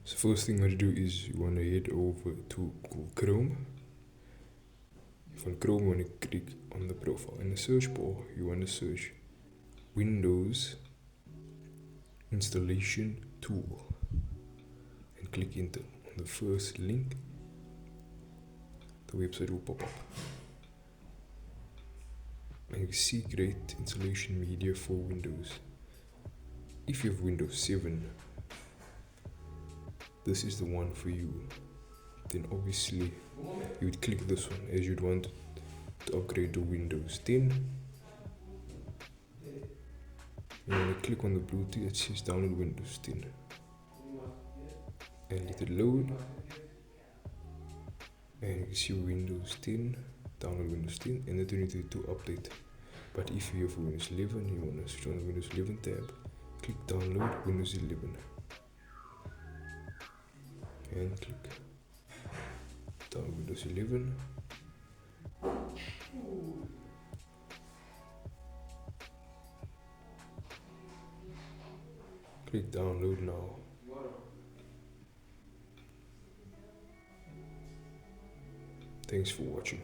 So first thing you want to do is you want to head over to Google Chrome. From Chrome you want to click on the profile. In the search bar you want to search Windows Installation Tool and click enter. On the first link the website will pop up. And you see great installation media for Windows. If you have Windows 7, this is the one for you. Then obviously you would click this one as you'd want to upgrade to Windows 10. You want to click on the blue tick that says download Windows 10 and let it load. And you can see Windows 10, download Windows 10, and then you need to update. But if you have Windows 11, you want to switch on the Windows 11 tab, click download Windows 11 and click download Windows 11. Click download now. Thanks for watching.